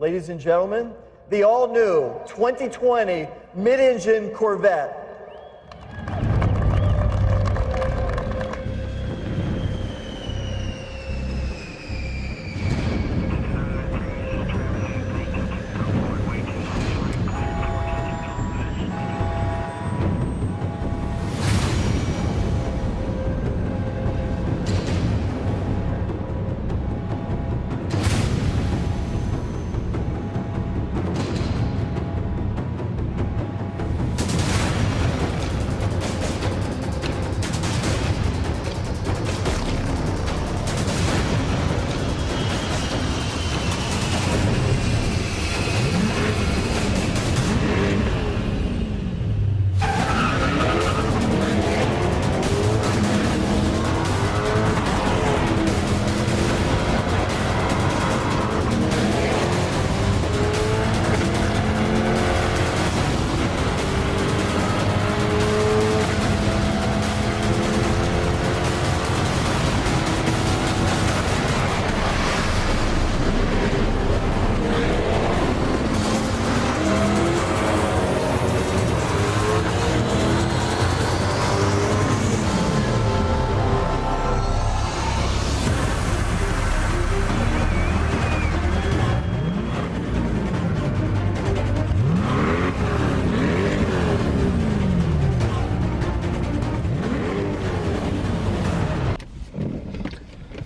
Ladies and gentlemen, the all-new 2020 mid-engine Corvette.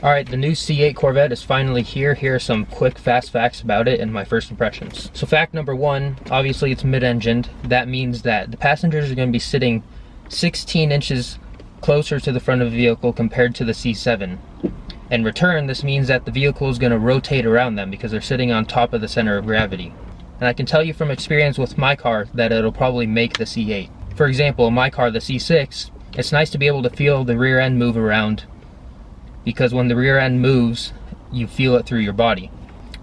Alright, the new C8 Corvette is finally here. Here are some quick, fast facts about it and my first impressions. So fact number one, obviously it's mid-engined. That means that the passengers are going to be sitting 16 inches closer to the front of the vehicle compared to the C7. In return, this means that the vehicle is going to rotate around them because they're sitting on top of the center of gravity. And I can tell you from experience with my car that it'll probably make the C8. For example, in my car, the C6, it's nice to be able to feel the rear end move around, because when the rear end moves, you feel it through your body.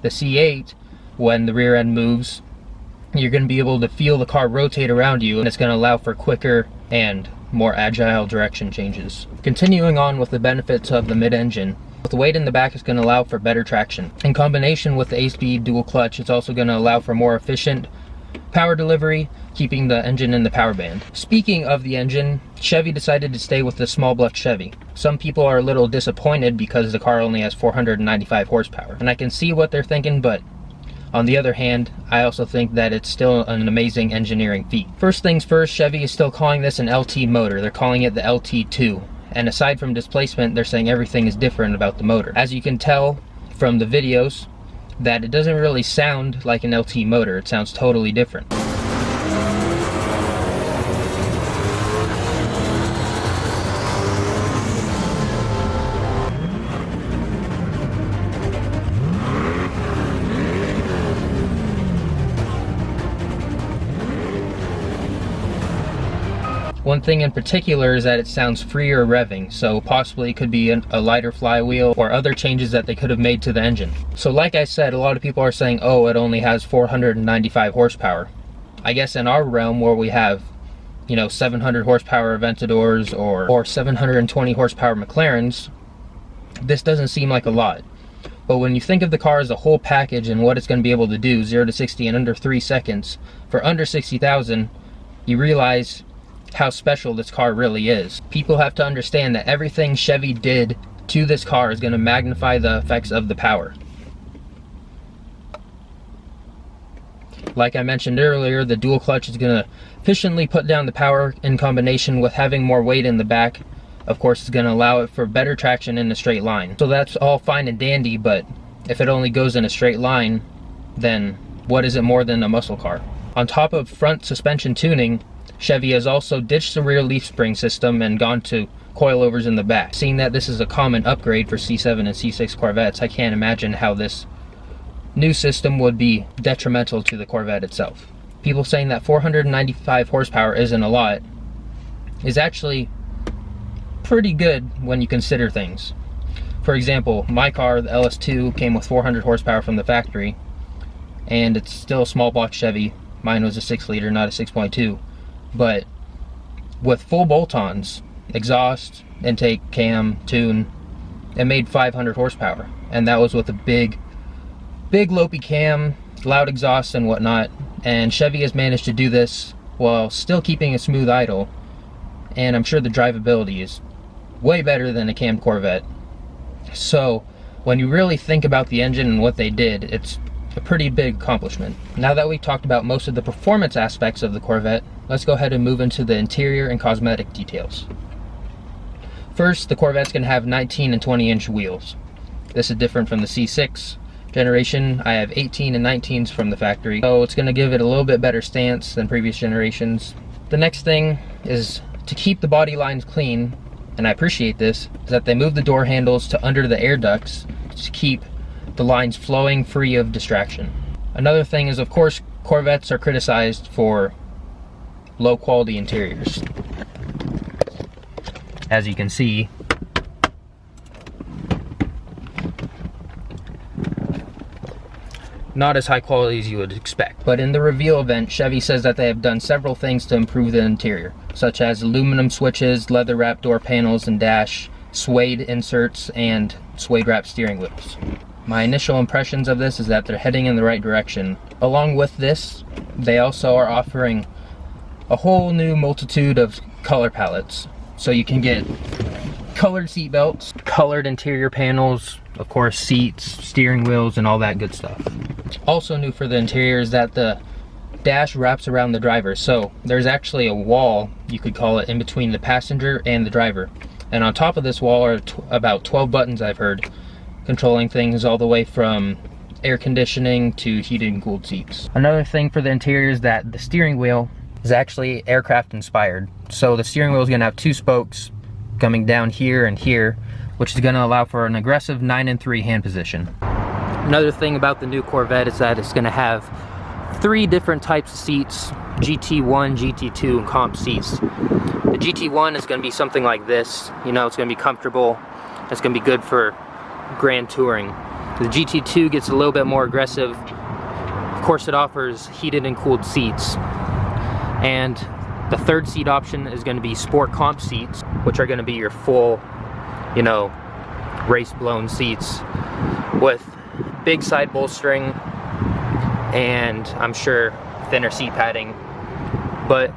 The C8, when the rear end moves, you're going to be able to feel the car rotate around you, and it's going to allow for quicker and more agile direction changes. Continuing on with the benefits of the mid-engine, the weight in the back is going to allow for better traction. In combination with the 8-speed dual clutch, it's also going to allow for more efficient power delivery, keeping the engine in the power band. Speaking of the engine, Chevy decided to stay with the small block Chevy. Some people are a little disappointed because the car only has 495 horsepower. And I can see what they're thinking, but on the other hand, I also think that it's still an amazing engineering feat. First things first, Chevy is still calling this an LT motor. They're calling it the LT2. And aside from displacement, they're saying everything is different about the motor. As you can tell from the videos, that it doesn't really sound like an LT motor. It sounds totally different. One thing in particular is that it sounds freer revving, so possibly it could be a lighter flywheel or other changes that they could have made to the engine. So like I said, a lot of people are saying, oh, it only has 495 horsepower. I guess in our realm where we have, 700 horsepower Aventadors or 720 horsepower McLarens, this doesn't seem like a lot. But when you think of the car as a whole package and what it's going to be able to do, 0 to 60 in under 3 seconds, for under 60,000, you realize how special this car really is. People have to understand that everything Chevy did to this car is going to magnify the effects of the power. Like I mentioned earlier, the dual clutch is going to efficiently put down the power in combination with having more weight in the back. Of course, it's going to allow it for better traction in a straight line. So that's all fine and dandy, but if it only goes in a straight line, then what is it more than a muscle car? On top of front suspension tuning, Chevy has also ditched the rear leaf spring system and gone to coilovers in the back. Seeing that this is a common upgrade for C7 and C6 Corvettes, I can't imagine how this new system would be detrimental to the Corvette itself. People saying that 495 horsepower isn't a lot is actually pretty good when you consider things. For example, my car, the LS2, came with 400 horsepower from the factory, and it's still a small block Chevy. Mine was a 6 liter, not a 6.2. But with full bolt-ons, exhaust, intake, cam, tune, it made 500 horsepower. And that was with a big lopey cam, loud exhaust and whatnot, and Chevy has managed to do this while still keeping a smooth idle, and I'm sure the drivability is way better than a cammed Corvette. So when you really think about the engine and what they did, it's a pretty big accomplishment. Now that we've talked about most of the performance aspects of the Corvette, let's go ahead and move into the interior and cosmetic details. First, the Corvette's going to have 19 and 20 inch wheels. This is different from the C6 generation. I have 18 and 19s from the factory, so it's going to give it a little bit better stance than previous generations. The next thing is to keep the body lines clean, and I appreciate this, is that they move the door handles to under the air ducts to keep the lines flowing free of distraction. Another thing is, of course, Corvettes are criticized for low quality interiors. As you can see, not as high quality as you would expect. But in the reveal event, Chevy says that they have done several things to improve the interior, such as aluminum switches, leather wrapped door panels and dash, suede inserts, and suede wrapped steering wheels. My initial impressions of this is that they're heading in the right direction. Along with this, they also are offering a whole new multitude of color palettes. So you can get colored seat belts, colored interior panels, of course seats, steering wheels, and all that good stuff. Also new for the interior is that the dash wraps around the driver. So there's actually a wall, you could call it, in between the passenger and the driver. And on top of this wall are about 12 buttons, I've heard, controlling things all the way from air conditioning to heated and cooled seats. Another thing for the interior is that the steering wheel is actually aircraft inspired. So the steering wheel is going to have two spokes coming down here and here, which is going to allow for an aggressive 9 and 3 hand position. Another thing about the new Corvette is that it's going to have 3 different types of seats: GT1, GT2, and comp seats. The GT1 is going to be something like this. You know, it's going to be comfortable. It's going to be good for grand touring. The GT2 gets a little bit more aggressive. Of course, it offers heated and cooled seats. And the third seat option is going to be sport comp seats, which are going to be your full, you know, race blown seats with big side bolstering and I'm sure thinner seat padding. But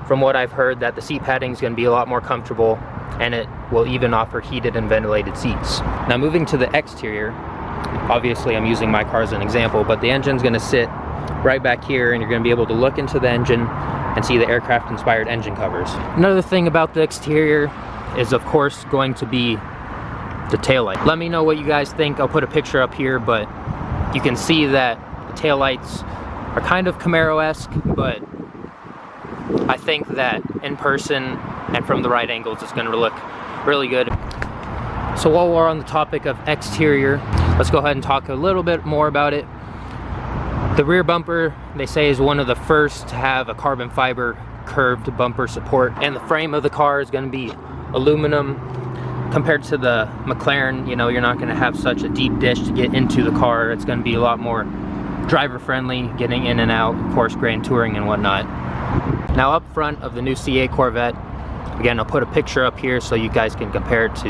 from what I've heard, that the seat padding is going to be a lot more comfortable, and it will even offer heated and ventilated seats. Now moving to the exterior, obviously I'm using my car as an example, but the engine's going to sit right back here, and you're going to be able to look into the engine and see the aircraft inspired engine covers. Another thing about the exterior is of course going to be the taillight. Let me know what you guys think. I'll put a picture up here, but you can see that the taillights are kind of Camaro-esque, but I think that in person and from the right angles it's going to look really good. So while we're on the topic of exterior, let's go ahead and talk a little bit more about it. The rear bumper, they say, is one of the first to have a carbon fiber curved bumper support, and the frame of the car is going to be aluminum. Compared to the McLaren, you know, you're not going to have such a deep dish to get into the car. It's going to be a lot more driver friendly, getting in and out, of course, grand touring and whatnot. Now up front of the new C8 Corvette, again, I'll put a picture up here so you guys can compare it to,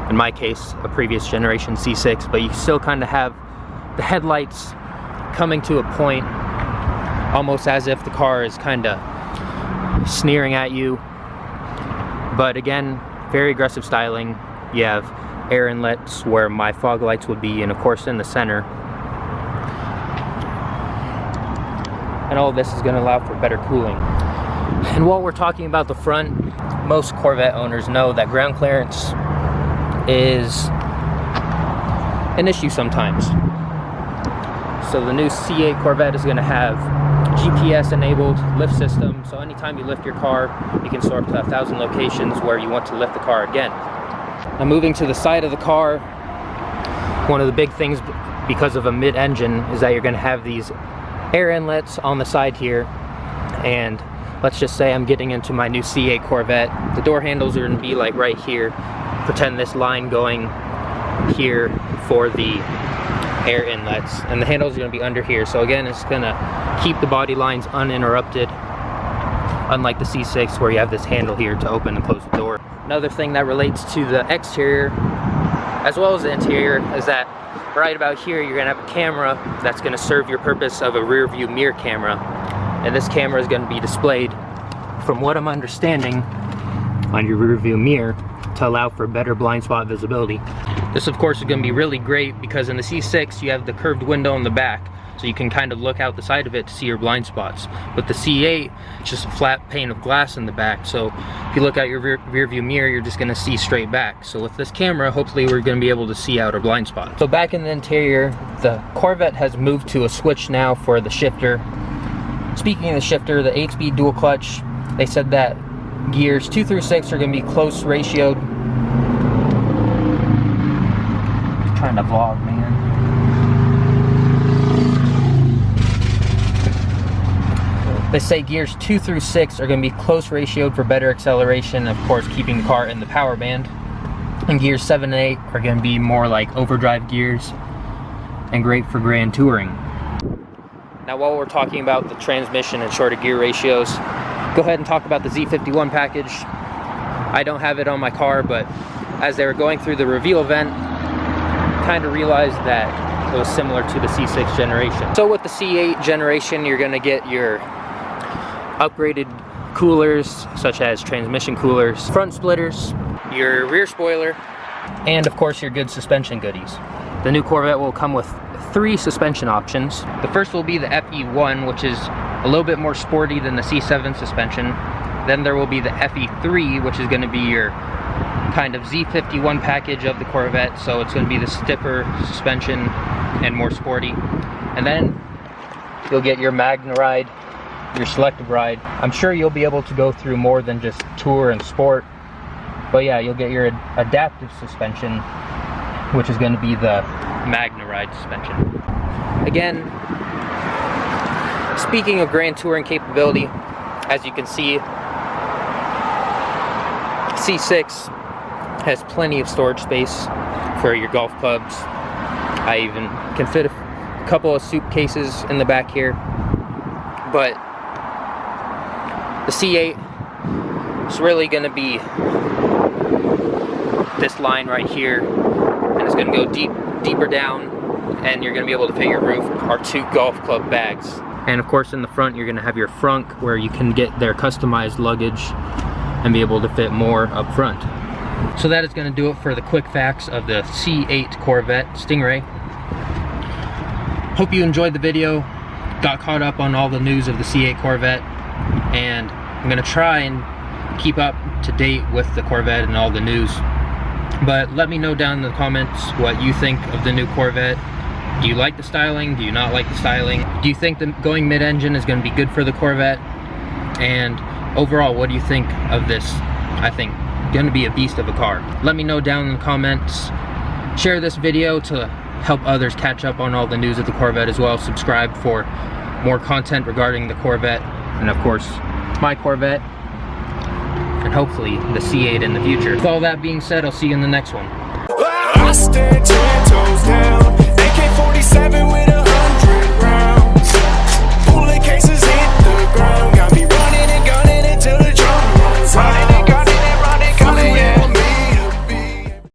in my case, a previous generation C6, but you still kind of have the headlights coming to a point almost as if the car is kind of sneering at you. But again, very aggressive styling. You have air inlets where my fog lights would be, and of course in the center. And all of this is going to allow for better cooling. And while we're talking about the front, most Corvette owners know that ground clearance is an issue sometimes. So the new C8 Corvette is going to have GPS enabled lift system, so anytime you lift your car, you can soar up to 1,000 locations where you want to lift the car again. Now moving to the side of the car, one of the big things because of a mid-engine is that you're going to have these air inlets on the side here, and let's just say I'm getting into my new C8 Corvette. The door handles are going to be like right here. Pretend this line going here for the air inlets, and the handles are going to be under here. So again, it's going to keep the body lines uninterrupted, unlike the C6 where you have this handle here to open and close the door. Another thing that relates to the exterior as well as the interior is that right about here, you're gonna have a camera that's gonna serve your purpose of a rear view mirror camera. And this camera is gonna be displayed, from what I'm understanding, on your rear view mirror to allow for better blind spot visibility. This of course is going to be really great because in the C6 you have the curved window in the back, so you can kind of look out the side of it to see your blind spots. With the C8, it's just a flat pane of glass in the back, so if you look out your rear view mirror, you're just going to see straight back. So with this camera, hopefully we're going to be able to see out our blind spots. So back in the interior, the Corvette has moved to a switch now for the shifter. Speaking of the shifter, the 8-speed dual clutch, they said that gears 2 through 6 are going to be close ratioed. Trying to vlog, man. They say gears 2 through 6 are going to be close ratioed for better acceleration, of course keeping the car in the power band. And gears 7 and 8 are going to be more like overdrive gears and great for grand touring. Now while we're talking about the transmission and shorter gear ratios, go ahead and talk about the Z51 package. I don't have it on my car, but as they were going through the reveal event, kind of realized that it was similar to the C6 generation. So with the C8 generation, you're going to get your upgraded coolers, such as transmission coolers, front splitters, your rear spoiler, and of course your good suspension goodies. The new Corvette will come with 3 suspension options. The first will be the FE1, which is a little bit more sporty than the C7 suspension. Then there will be the FE3, which is going to be your kind of Z51 package of the Corvette, so it's going to be the stiffer suspension and more sporty. And then you'll get your Magna ride, your selective ride. I'm sure you'll be able to go through more than just tour and sport, but yeah, you'll get your adaptive suspension, which is going to be the Magna ride suspension. Again, speaking of grand touring capability, as you can see, C6 has plenty of storage space for your golf clubs. I even can fit a couple of suitcases in the back here. But the C8 is really going to be this line right here, and it's going to go deeper down, and you're going to be able to fit your roof or 2 golf club bags. And of course in the front you're going to have your frunk, where you can get their customized luggage and be able to fit more up front. So that is going to do it for the quick facts of the C8 Corvette Stingray. Hope you enjoyed the video, got caught up on all the news of the C8 Corvette, and I'm going to try and keep up to date with the Corvette and all the news. But let me know down in the comments what you think of the new Corvette. Do you like the styling? Do you not like the styling? Do you think that going mid-engine is going to be good for the Corvette? And overall, what do you think of this? I think going to be a beast of a car. Let me know down in the comments. Share this video to help others catch up on all the news of the Corvette as well. Subscribe for more content regarding the Corvette, and of course my Corvette, and hopefully the C8 in the future. With all that being said, I'll see you in the next one. I stand 10 toes down, AK-47 with a